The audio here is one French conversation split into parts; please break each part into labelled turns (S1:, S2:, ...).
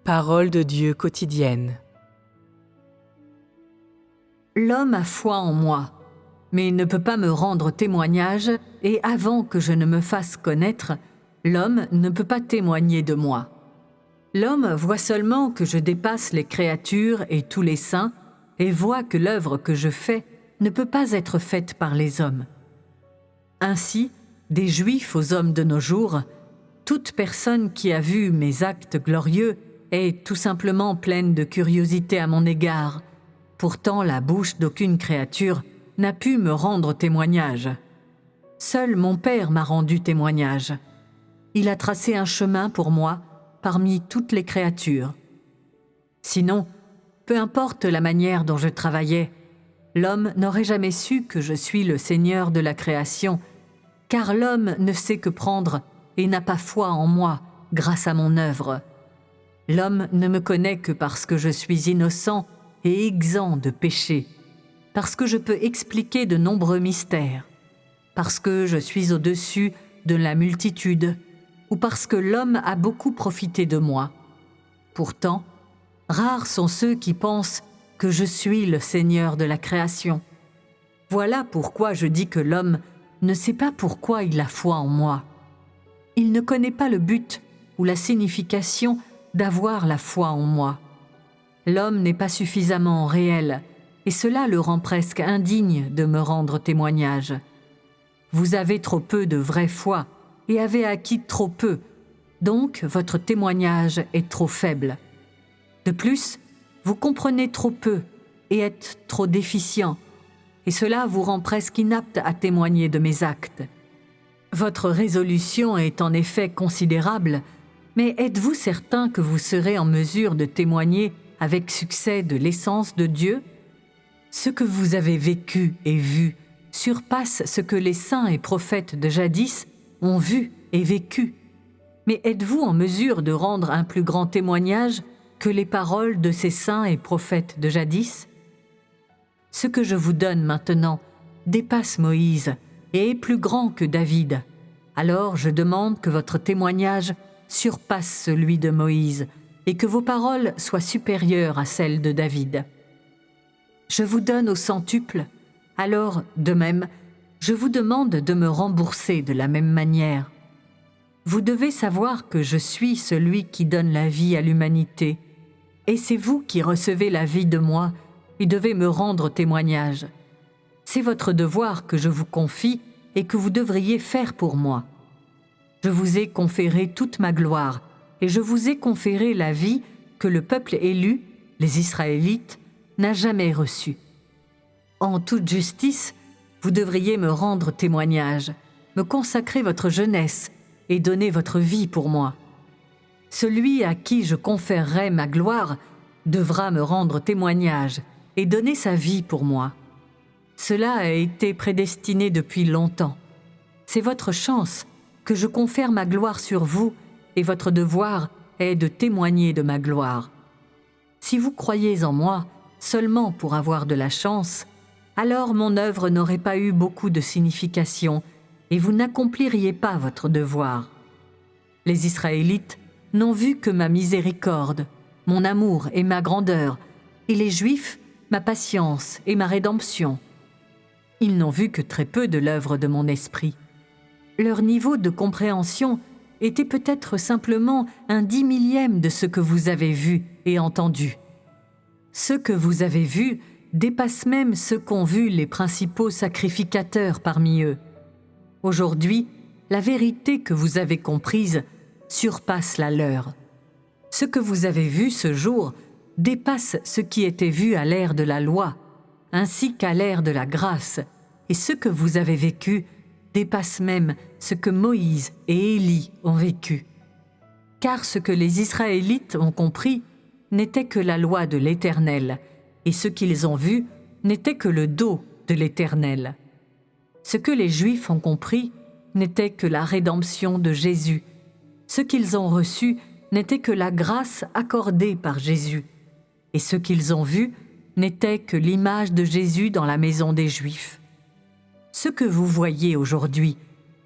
S1: Parole de Dieu quotidienne.
S2: L'homme a foi en moi, mais ne peut pas me rendre témoignage, et avant que je ne me fasse connaître, l'homme ne peut pas témoigner de moi. L'homme voit seulement que je dépasse les créatures et tous les saints, et voit que l'œuvre que je fais ne peut pas être faite par les hommes. Ainsi, des Juifs aux hommes de nos jours, toute personne qui a vu mes actes glorieux est tout simplement pleine de curiosité à mon égard. Pourtant, la bouche d'aucune créature n'a pu me rendre témoignage. Seul mon Père m'a rendu témoignage. Il a tracé un chemin pour moi parmi toutes les créatures. Sinon, peu importe la manière dont je travaillais, l'homme n'aurait jamais su que je suis le Seigneur de la création, car l'homme ne sait que prendre et n'a pas foi en moi grâce à mon œuvre. L'homme ne me connaît que parce que je suis innocent et exempt de péché, parce que je peux expliquer de nombreux mystères, parce que je suis au-dessus de la multitude, ou parce que l'homme a beaucoup profité de moi. Pourtant, rares sont ceux qui pensent que je suis le Seigneur de la création. Voilà pourquoi je dis que l'homme ne sait pas pourquoi il a foi en moi. Il ne connaît pas le but ou la signification d'avoir la foi en moi. L'homme n'est pas suffisamment réel, et cela le rend presque indigne de me rendre témoignage. Vous avez trop peu de vraie foi et avez acquis trop peu, donc votre témoignage est trop faible. De plus, vous comprenez trop peu et êtes trop déficient, et cela vous rend presque inapte à témoigner de mes actes. Votre résolution est en effet considérable, mais êtes-vous certain que vous serez en mesure de témoigner avec succès de l'essence de Dieu? Ce que vous avez vécu et vu surpasse ce que les saints et prophètes de jadis ont vu et vécu. Mais êtes-vous en mesure de rendre un plus grand témoignage que les paroles de ces saints et prophètes de jadis? Ce que je vous donne maintenant dépasse Moïse et est plus grand que David. Alors je demande que votre témoignage surpasse celui de Moïse et que vos paroles soient supérieures à celles de David. Je vous donne au centuple, alors, de même, je vous demande de me rembourser de la même manière. Vous devez savoir que je suis celui qui donne la vie à l'humanité, et c'est vous qui recevez la vie de moi et devez me rendre témoignage. C'est votre devoir que je vous confie et que vous devriez faire pour moi. Je vous ai conféré toute ma gloire, et je vous ai conféré la vie que le peuple élu, les Israélites, n'a jamais reçue. En toute justice, vous devriez me rendre témoignage, me consacrer votre jeunesse et donner votre vie pour moi. Celui à qui je conférerai ma gloire devra me rendre témoignage et donner sa vie pour moi. Cela a été prédestiné depuis longtemps. C'est votre chance que je confère ma gloire sur vous, et votre devoir est de témoigner de ma gloire. Si vous croyez en moi seulement pour avoir de la chance, alors mon œuvre n'aurait pas eu beaucoup de signification et vous n'accompliriez pas votre devoir. Les Israélites n'ont vu que ma miséricorde, mon amour et ma grandeur, et les Juifs, ma patience et ma rédemption. Ils n'ont vu que très peu de l'œuvre de mon esprit. Leur niveau de compréhension était peut-être simplement un 10 000e de ce que vous avez vu et entendu. Ce que vous avez vu dépasse même ce qu'ont vu les principaux sacrificateurs parmi eux. Aujourd'hui, la vérité que vous avez comprise surpasse la leur. Ce que vous avez vu ce jour dépasse ce qui était vu à l'ère de la loi, ainsi qu'à l'ère de la grâce, et ce que vous avez vécu dépasse même ce que Moïse et Élie ont vécu. Car ce que les Israélites ont compris n'était que la loi de l'Éternel, et ce qu'ils ont vu n'était que le dos de l'Éternel. Ce que les Juifs ont compris n'était que la rédemption de Jésus. Ce qu'ils ont reçu n'était que la grâce accordée par Jésus. Et ce qu'ils ont vu n'était que l'image de Jésus dans la maison des Juifs. Ce que vous voyez aujourd'hui,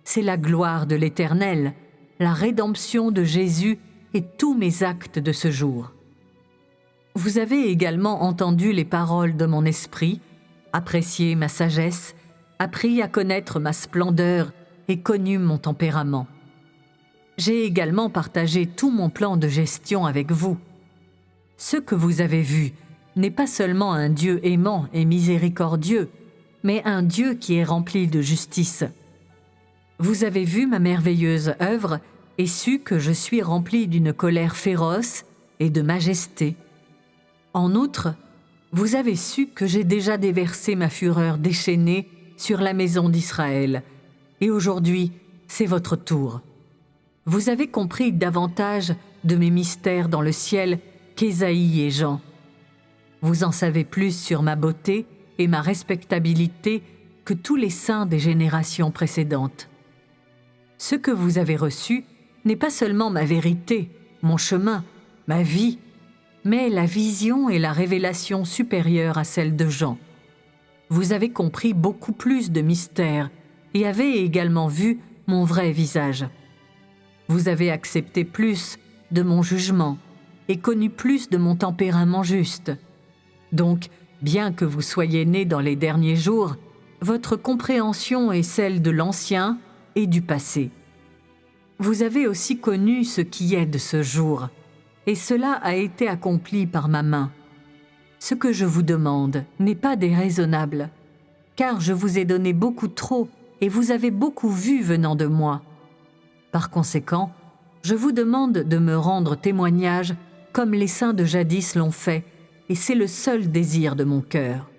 S2: c'est la gloire de l'Éternel, la rédemption de Jésus et tous mes actes de ce jour. Vous avez également entendu les paroles de mon esprit, apprécié ma sagesse, appris à connaître ma splendeur et connu mon tempérament. J'ai également partagé tout mon plan de gestion avec vous. Ce que vous avez vu n'est pas seulement un Dieu aimant et miséricordieux, mais un Dieu qui est rempli de justice. Vous avez vu ma merveilleuse œuvre et su que je suis rempli d'une colère féroce et de majesté. En outre, vous avez su que j'ai déjà déversé ma fureur déchaînée sur la maison d'Israël, et aujourd'hui, c'est votre tour. Vous avez compris davantage de mes mystères dans le ciel qu'Ésaïe et Jean. Vous en savez plus sur ma beauté et ma respectabilité que tous les saints des générations précédentes. Ce que vous avez reçu n'est pas seulement ma vérité, mon chemin, ma vie, mais la vision et la révélation supérieure à celle de Jean. Vous avez compris beaucoup plus de mystères et avez également vu mon vrai visage. Vous avez accepté plus de mon jugement et connu plus de mon tempérament juste. Donc, bien que vous soyez nés dans les derniers jours, votre compréhension est celle de l'ancien et du passé. Vous avez aussi connu ce qui est de ce jour, et cela a été accompli par ma main. Ce que je vous demande n'est pas déraisonnable, car je vous ai donné beaucoup trop et vous avez beaucoup vu venant de moi. Par conséquent, je vous demande de me rendre témoignage comme les saints de jadis l'ont fait, et c'est le seul désir de mon cœur.